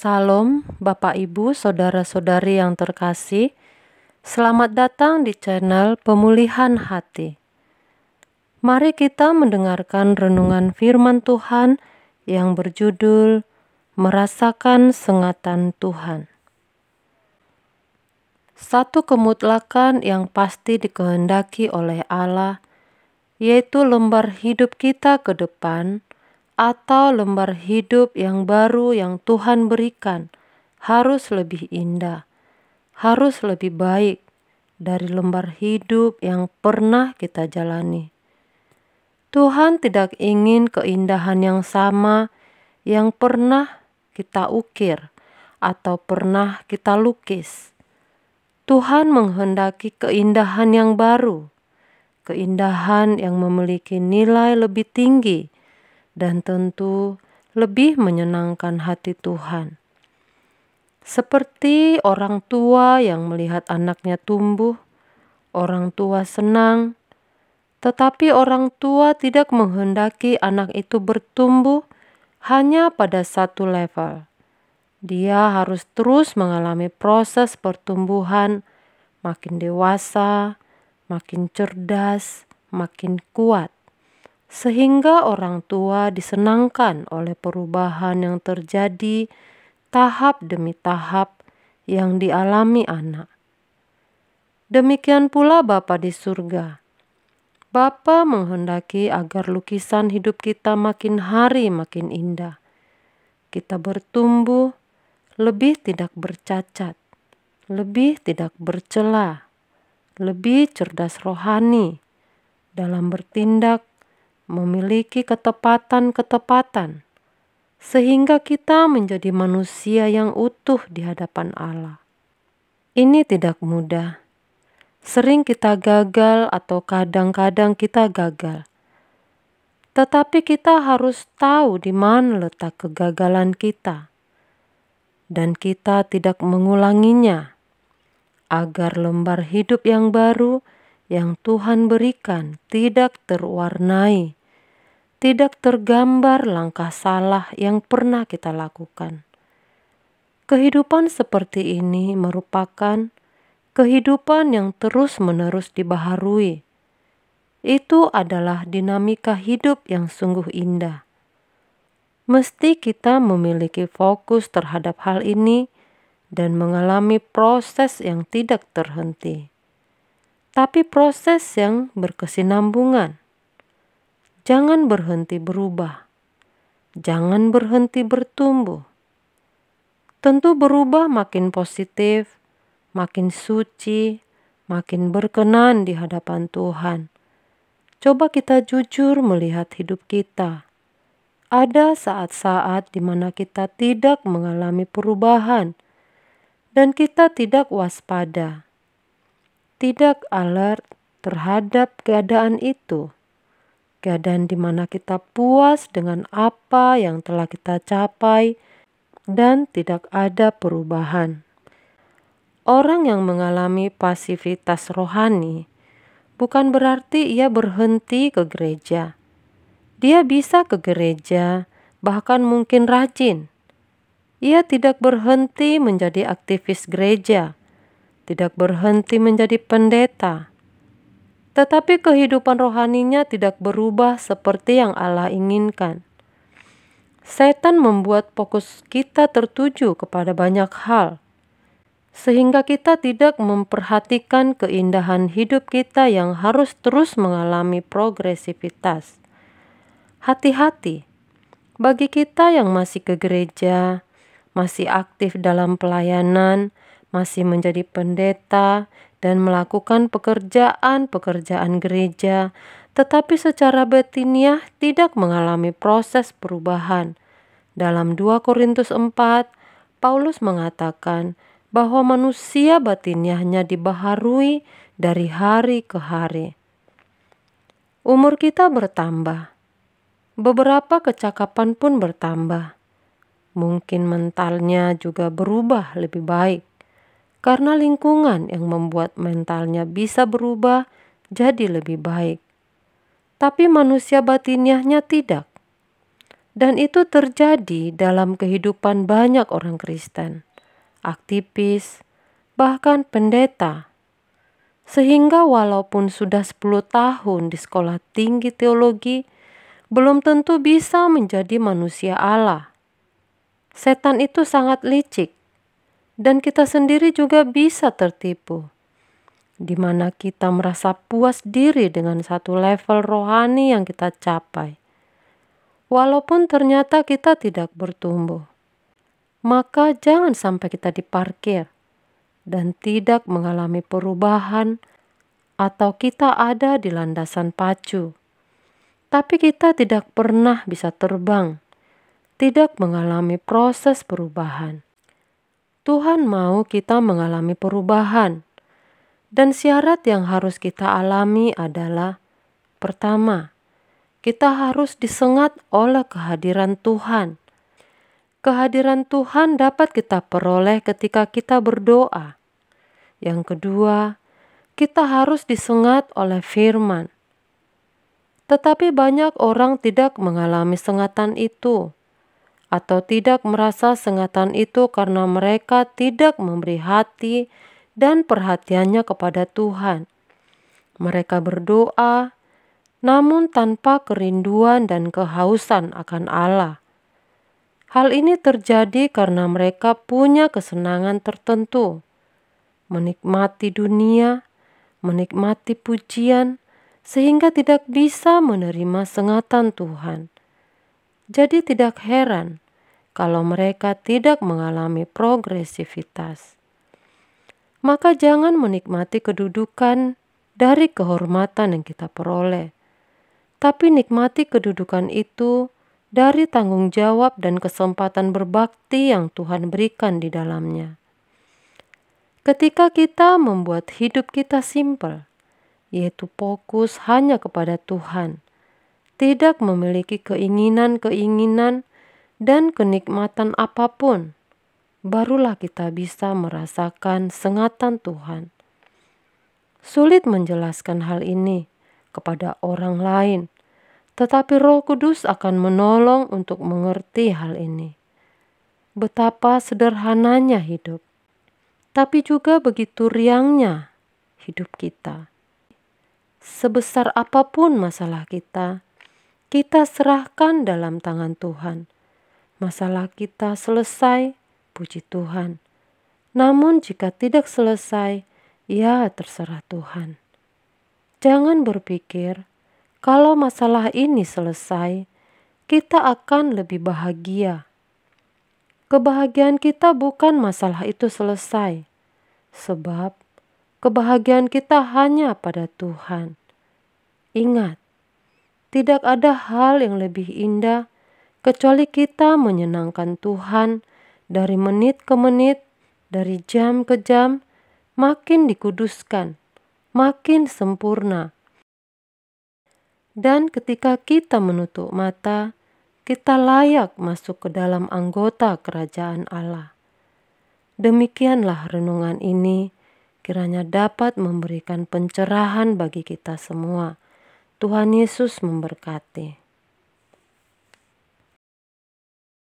Salam, Bapak Ibu, saudara-saudari yang terkasih. Selamat datang di channel Pemulihan Hati. Mari kita mendengarkan renungan firman Tuhan yang berjudul Merasakan Sengatan Tuhan. Satu kemutlakan yang pasti dikehendaki oleh Allah, yaitu lembar hidup kita ke depan atau lembar hidup yang baru yang Tuhan berikan harus lebih indah, harus lebih baik dari lembar hidup yang pernah kita jalani. Tuhan tidak ingin keindahan yang sama yang pernah kita ukir atau pernah kita lukis. Tuhan menghendaki keindahan yang baru, keindahan yang memiliki nilai lebih tinggi dan tentu lebih menyenangkan hati Tuhan. Seperti orang tua yang melihat anaknya tumbuh, orang tua senang, tetapi orang tua tidak menghendaki anak itu bertumbuh hanya pada satu level. Dia harus terus mengalami proses pertumbuhan, makin dewasa, makin cerdas, makin kuat. Sehingga orang tua disenangkan oleh perubahan yang terjadi tahap demi tahap yang dialami anak. Demikian pula Bapa di surga. Bapa menghendaki agar lukisan hidup kita makin hari makin indah. Kita bertumbuh, lebih tidak bercacat, lebih tidak bercela, lebih cerdas rohani dalam bertindak, memiliki ketepatan-ketepatan, sehingga kita menjadi manusia yang utuh di hadapan Allah. Ini tidak mudah. Sering kita gagal atau kadang-kadang kita gagal. Tetapi kita harus tahu di mana letak kegagalan kita. Dan kita tidak mengulanginya, agar lembar hidup yang baru yang Tuhan berikan tidak terwarnai, tidak tergambar langkah salah yang pernah kita lakukan. Kehidupan seperti ini merupakan kehidupan yang terus-menerus dibaharui. Itu adalah dinamika hidup yang sungguh indah. Mesti kita memiliki fokus terhadap hal ini dan mengalami proses yang tidak terhenti. Tapi proses yang berkesinambungan. Jangan berhenti berubah. Jangan berhenti bertumbuh. Tentu berubah makin positif, makin suci, makin berkenan di hadapan Tuhan. Coba kita jujur melihat hidup kita. Ada saat-saat di mana kita tidak mengalami perubahan dan kita tidak waspada. Tidak alert terhadap keadaan itu. Keadaan di mana kita puas dengan apa yang telah kita capai dan tidak ada perubahan. Orang yang mengalami pasivitas rohani bukan berarti ia berhenti ke gereja. Dia bisa ke gereja, bahkan mungkin rajin. Ia tidak berhenti menjadi aktivis gereja, tidak berhenti menjadi pendeta. Tetapi kehidupan rohaninya tidak berubah seperti yang Allah inginkan. Setan membuat fokus kita tertuju kepada banyak hal, sehingga kita tidak memperhatikan keindahan hidup kita yang harus terus mengalami progresivitas. Hati-hati, bagi kita yang masih ke gereja, masih aktif dalam pelayanan, masih menjadi pendeta, dan melakukan pekerjaan-pekerjaan gereja, tetapi secara batiniah tidak mengalami proses perubahan. Dalam 2 Korintus 4, Paulus mengatakan bahwa manusia batiniahnya dibaharui dari hari ke hari. Umur kita bertambah. Beberapa kecakapan pun bertambah. Mungkin mentalnya juga berubah lebih baik. Karena lingkungan yang membuat mentalnya bisa berubah jadi lebih baik. Tapi manusia batiniahnya tidak. Dan itu terjadi dalam kehidupan banyak orang Kristen, aktivis, bahkan pendeta. Sehingga walaupun sudah 10 tahun di sekolah tinggi teologi, belum tentu bisa menjadi manusia Allah. Setan itu sangat licik, dan kita sendiri juga bisa tertipu, di mana kita merasa puas diri dengan satu level rohani yang kita capai, walaupun ternyata kita tidak bertumbuh. Maka jangan sampai kita diparkir dan tidak mengalami perubahan, atau kita ada di landasan pacu, tapi kita tidak pernah bisa terbang, tidak mengalami proses perubahan. Tuhan mau kita mengalami perubahan, dan syarat yang harus kita alami adalah: pertama, kita harus disengat oleh kehadiran Tuhan. Kehadiran Tuhan dapat kita peroleh ketika kita berdoa. Yang kedua, kita harus disengat oleh firman. Tetapi banyak orang tidak mengalami sengatan itu, atau tidak merasa sengatan itu karena mereka tidak memberi hati dan perhatiannya kepada Tuhan. Mereka berdoa, namun tanpa kerinduan dan kehausan akan Allah. Hal ini terjadi karena mereka punya kesenangan tertentu, menikmati dunia, menikmati pujian, sehingga tidak bisa menerima sengatan Tuhan. Jadi tidak heran kalau mereka tidak mengalami progresivitas. Maka jangan menikmati kedudukan dari kehormatan yang kita peroleh, tapi nikmati kedudukan itu dari tanggung jawab dan kesempatan berbakti yang Tuhan berikan di dalamnya. Ketika kita membuat hidup kita simpel, yaitu fokus hanya kepada Tuhan, tidak memiliki keinginan-keinginan dan kenikmatan apapun, barulah kita bisa merasakan sengatan Tuhan. Sulit menjelaskan hal ini kepada orang lain, tetapi Roh Kudus akan menolong untuk mengerti hal ini. Betapa sederhananya hidup, tapi juga begitu riangnya hidup kita. Sebesar apapun masalah kita serahkan dalam tangan Tuhan. Masalah kita selesai, puji Tuhan. Namun jika tidak selesai, ya terserah Tuhan. Jangan berpikir kalau masalah ini selesai, kita akan lebih bahagia. Kebahagiaan kita bukan masalah itu selesai, sebab kebahagiaan kita hanya pada Tuhan. Ingat, tidak ada hal yang lebih indah kecuali kita menyenangkan Tuhan dari menit ke menit, dari jam ke jam, makin dikuduskan, makin sempurna. Dan ketika kita menutup mata, kita layak masuk ke dalam anggota kerajaan Allah. Demikianlah renungan ini, kiranya dapat memberikan pencerahan bagi kita semua. Tuhan Yesus memberkati.